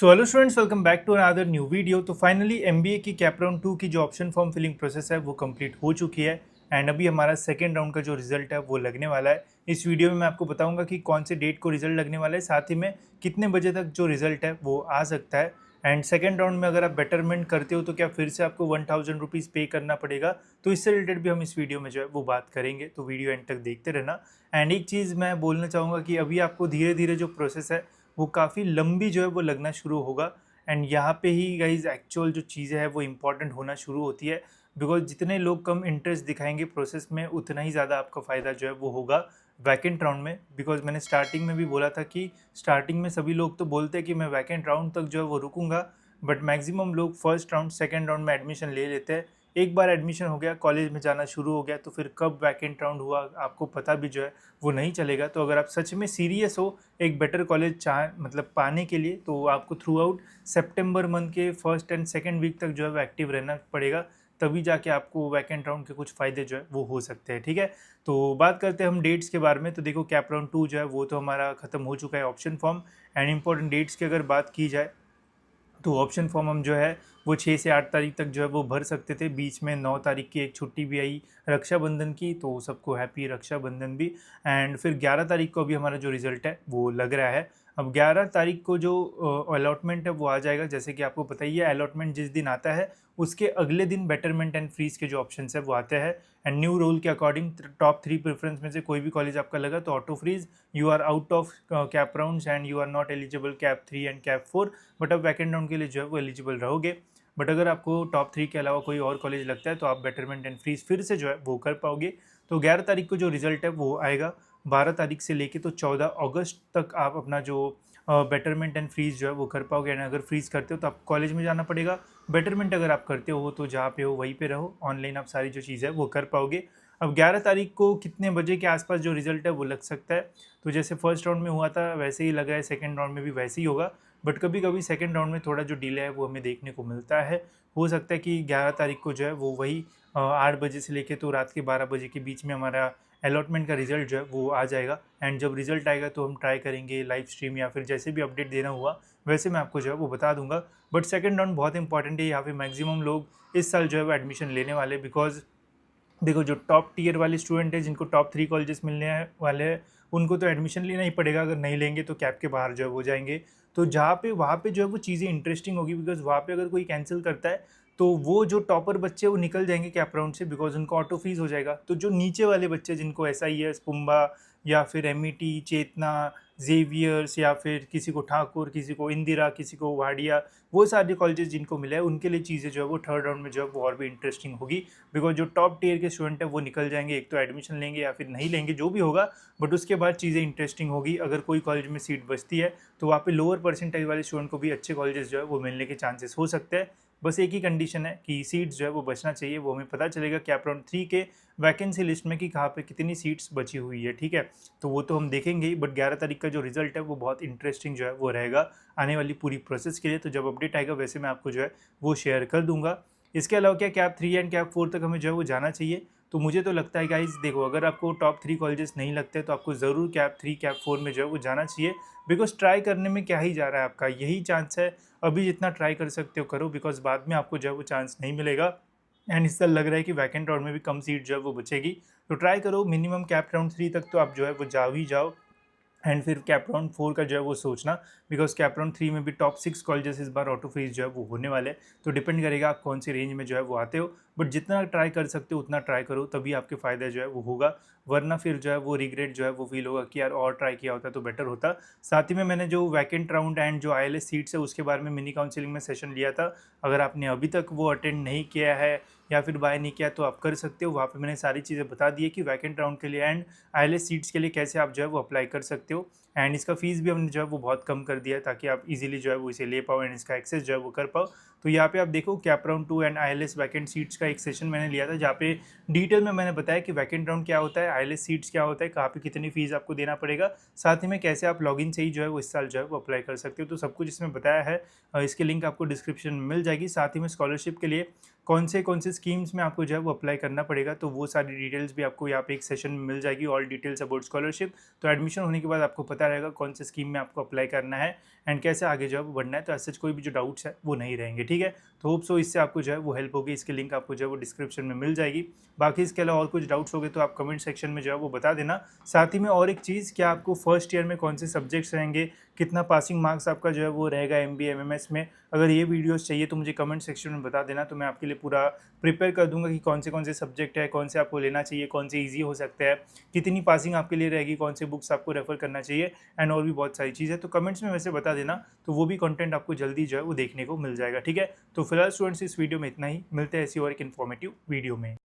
So hello students, welcome back to another new video. तो finally MBA की cap round 2 की जो option form filling process है वो कंप्लीट हो चुकी है एंड अभी हमारा सेकेंड राउंड का जो रिजल्ट है वो लगने वाला है। इस वीडियो में मैं आपको बताऊंगा कि कौन से डेट को रिजल्ट लगने वाला है, साथ ही में कितने बजे तक जो रिजल्ट है वो आ सकता है। एंड सेकेंड राउंड में अगर आप बेटरमेंट करते हो तो क्या फिर से आपको 1000 रुपीज़ पे करना पड़ेगा, तो इससे रिलेटेड भी हम इस वीडियो में जो है वो बात करेंगे। तो वीडियो एंड तक देखते रहना। एंड एक चीज़ मैं बोलना चाहूँगा कि अभी आपको धीरे धीरे जो प्रोसेस है वो काफ़ी लंबी जो है वो लगना शुरू होगा। एंड यहाँ पे ही गाइज एक्चुअल जो चीज़ें हैं वो इम्पॉर्टेंट होना शुरू होती है, बिकॉज जितने लोग कम इंटरेस्ट दिखाएंगे प्रोसेस में उतना ही ज़्यादा आपका फ़ायदा जो है वो होगा वैकेंट राउंड में। बिकॉज मैंने स्टार्टिंग में भी बोला था कि स्टार्टिंग में सभी लोग तो बोलते हैं कि मैं वैकेंट राउंड तक जो है वो रुकूंगा, बट मैक्सिमम लोग फर्स्ट राउंड सेकेंड राउंड में एडमिशन ले लेते हैं। एक बार एडमिशन हो गया, कॉलेज में जाना शुरू हो गया, तो फिर कब वैकेंट राउंड हुआ आपको पता भी जो है वो नहीं चलेगा। तो अगर आप सच में सीरियस हो एक बेटर कॉलेज मतलब पाने के लिए, तो आपको थ्रू आउट सितंबर मंथ के फर्स्ट एंड सेकेंड वीक तक जो है वो एक्टिव रहना पड़ेगा, तभी जाके आपको वैकेंट राउंड के कुछ फ़ायदे जो है वो हो सकते हैं। ठीक है, तो बात करते हैं हम डेट्स के बारे में। तो देखो, कैप राउंड 2 जो है वो तो हमारा ख़त्म हो चुका है option form. And important dates की अगर बात की जाए तो ऑप्शन फॉर्म हम जो है वो 6 से 8 तारीख तक जो है वो भर सकते थे। बीच में 9 तारीख की एक छुट्टी भी आई रक्षाबंधन की, तो सबको हैप्पी रक्षाबंधन भी। एंड फिर 11 तारीख को अभी हमारा जो रिज़ल्ट है वो लग रहा है। अब 11 तारीख को जो अलॉटमेंट है वो आ जाएगा। जैसे कि आपको पता ही है, अलॉटमेंट जिस दिन आता है उसके अगले दिन बेटरमेंट एंड फ्रीज के जो ऑप्शन है वो आते हैं। एंड न्यू रूल के अकॉर्डिंग टॉप 3 प्रेफरेंस में से कोई भी कॉलेज आपका लगा तो auto freeze, you are out of cap rounds and you are not eligible cap 3 and cap 4। But अब वैकेंट राउंड के लिए जो है वो एलिजिबल रहोगे। बट अगर आपको टॉप 3 के अलावा कोई और कॉलेज लगता है तो आप बेटरमेंट एंड फ्रीज फिर से जो है वो कर पाओगे। तो 11 तारीख को जो रिजल्ट है वो आएगा। 12 तारीख से लेके तो 14 अगस्त तक आप अपना जो बेटरमेंट एंड फ्रीज जो है वो कर पाओगे। एंड अगर फ्रीज करते हो तो आपको कॉलेज में जाना पड़ेगा। बेटरमेंट अगर आप करते हो तो जहाँ पे हो वहीं पे रहो, ऑनलाइन आप सारी जो चीज़ है वो कर पाओगे। अब 11 तारीख को कितने बजे के आसपास जो रिजल्ट है वो लग सकता है, तो जैसे फर्स्ट राउंड में हुआ था वैसे ही लगा है, सेकेंड राउंड में भी वैसे ही होगा। बट कभी कभी सेकेंड राउंड में थोड़ा जो डिले है वो हमें देखने को मिलता है। हो सकता है कि 11 तारीख को जो है वो वही 8 बजे से लेके तो रात के 12 बजे के बीच में हमारा अलॉटमेंट का रिजल्ट जो है वो आ जाएगा। एंड जब रिजल्ट आएगा तो हम ट्राई करेंगे लाइव स्ट्रीम या फिर जैसे भी अपडेट देना हुआ वैसे मैं आपको जो है वो बता दूंगा। बट सेकेंड राउंड बहुत इंपॉर्टेंट है, यहाँ पे मैक्सिमम लोग इस साल जो है वो एडमिशन लेने वाले। बिकॉज देखो, जो टॉप टीयर वाले स्टूडेंट है जिनको टॉप 3 कॉलेजेस मिलने वाले हैं उनको तो एडमिशन लेना ही पड़ेगा। अगर नहीं लेंगे तो कैप के बाहर जो है हो जाएंगे। तो जहाँ पे वहाँ पे जो है वो चीज़ें इंटरेस्टिंग होगी, बिकॉज वहाँ पे अगर कोई कैंसिल करता है तो वो जो टॉपर बच्चे वो निकल जाएंगे कैप राउंड से, बिकॉज उनको ऑटो फीस हो जाएगा। तो जो नीचे वाले बच्चे जिनको SIS पुम्बा या फिर MIT चेतना जेवियर्स या फिर किसी को ठाकुर, किसी को इंदिरा, किसी को वाडिया, वो सारे कॉलेजेस जिनको मिले हैं उनके लिए चीज़ें जो है वो थर्ड राउंड में जो है वो और भी इंटरेस्टिंग होगी। बिकॉज जो टॉप टीयर के स्टूडेंट है वो निकल जाएंगे, एक तो एडमिशन लेंगे या फिर नहीं लेंगे जो भी होगा, बट उसके बाद चीज़ें इंटरेस्टिंग होगी। अगर कोई कॉलेज में सीट बचती है तो वहाँ पे लोअर परसेंटाइज वाले स्टूडेंट को भी अच्छे कॉलेजेस जो है वो मिलने के चांसेस हो सकते हैं। बस एक ही कंडीशन है कि सीट्स जो है वो बचना चाहिए, वो हमें पता चलेगा कैप राउंड 3 के वैकेंसी लिस्ट में कि कहाँ पे कितनी सीट्स बची हुई है। ठीक है, तो वो तो हम देखेंगे ही, बट 11 तारीख का जो रिजल्ट है वो बहुत इंटरेस्टिंग जो है वो रहेगा आने वाली पूरी प्रोसेस के लिए। तो जब अपडेट आएगा वैसे मैं आपको जो है वो शेयर कर दूंगा। इसके अलावा क्या कैप 3 एंड कैप 4 तक हमें जो है वो जाना चाहिए? तो मुझे तो लगता है गाइज, देखो, अगर आपको टॉप 3 कॉलेजेस नहीं लगते तो आपको ज़रूर कैप 3 कैप 4 में जो है वो जाना चाहिए। बिकॉज ट्राई करने में क्या ही जा रहा है, आपका यही चांस है। अभी जितना ट्राई कर सकते हो करो, बिकॉज बाद में आपको जो है वो चांस नहीं मिलेगा। एंड इस साल लग रहा है कि वैकेंट राउंड में भी कम सीट जो है वो बचेगी। तो ट्राई करो, मिनिमम कैप राउंड 3 तक तो आप जो है वो जाओ ही जाओ। एंड फिर कैप राउंड 4 का जो है वो सोचना, बिकॉज कैप राउंड 3 में भी टॉप 6 कॉलेजेस इस बार ऑटो फ्रीज जो है वो होने वाले हैं। तो डिपेंड करेगा आप कौन सी रेंज में जो है वो आते हो। बट जितना ट्राई कर सकते हो उतना ट्राई करो, तभी आपके फ़ायदा जो है वो होगा। वरना फिर जो है वो रिग्रेट जो है वो फील होगा कि यार और ट्राई किया होता तो बेटर होता। साथ ही में मैंने जो वैकेंट राउंड एंड जो ILS सीट्स है उसके बारे में मिनी काउंसिलिंग में सेशन लिया था। अगर आपने अभी तक वो अटेंड नहीं किया है या फिर बाय नहीं किया तो आप कर सकते हो। वहाँ पे मैंने सारी चीज़ें बता दी है कि वैकेंट राउंड के लिए एंड ILS सीट्स के लिए कैसे आप जो है वो अप्लाई कर सकते हो। एंड इसका फीस भी हमने जो है वो बहुत कम कर दिया है ताकि आप इजीली जो है वो इसे ले पाओ एंड इसका एक्सेस जो है वो कर पाओ। तो यहाँ पे आप देखो, cap round 2 and ILS vacant seats का एक सेशन मैंने लिया था जहाँ पे डिटेल में मैंने बताया कि वैकेंट राउंड क्या होता है, ILS सीट्स क्या होता है, कहाँ पे कितनी फीस आपको देना पड़ेगा, साथ ही में कैसे आप लॉगिन से ही जो है वो इस साल जो है वो अप्लाई कर सकते हो। तो सब कुछ इसमें बताया है। इसकी लिंक आपको डिस्क्रिप्शन में मिल जाएगी। साथ ही में स्कॉलरशिप के लिए कौन से स्कीम्स में आपको जो है वो अप्लाई करना पड़ेगा, तो वो सारी डिटेल्स भी आपको यहाँ पे एक सेशन में मिल जाएगी, ऑल डिटेल्स अबाउट स्कॉलरशिप। तो एडमिशन होने के बाद आपको पता पता रहेगा कौन से स्कीम में आपको अप्लाई करना है एंड कैसे आगे जो है वो बढ़ना है। तो ऐसे कोई भी जो डाउट्स है वो नहीं रहेंगे, ठीक है। तो होप सो इससे आपको जो है वो हेल्प होगी। इसकी लिंक आपको जो है वो डिस्क्रिप्शन में मिल जाएगी। बाकी इसके अलावा और कुछ डाउट्स हो गए तो आप कमेंट सेक्शन में जो है वो बता देना। साथ ही में और एक चीज़, क्या आपको फर्स्ट ईयर में कौन से सब्जेक्ट्स रहेंगे, कितना पासिंग मार्क्स आपका जो है वो रहेगा MBA MMS में, अगर ये वीडियोस चाहिए तो मुझे कमेंट सेक्शन में बता देना। तो मैं आपके लिए पूरा प्रिपेयर कर दूंगा कि कौन से सब्जेक्ट है, कौन से आपको लेना चाहिए, कौन से ईजी हो सकते हैं, कितनी पासिंग आपके लिए रहेगी, कौन से बुक्स आपको रेफर करना चाहिए एंड और भी बहुत सारी चीज़ है। तो कमेंट्स में वैसे बता देना, तो वो भी कंटेंट आपको जल्दी जो है वो देखने को मिल जाएगा, ठीक है। तो फिलहाल स्टूडेंट्स इस वीडियो में इतना ही, मिलते हैं ऐसी और एक इन्फॉर्मेटिव वीडियो में।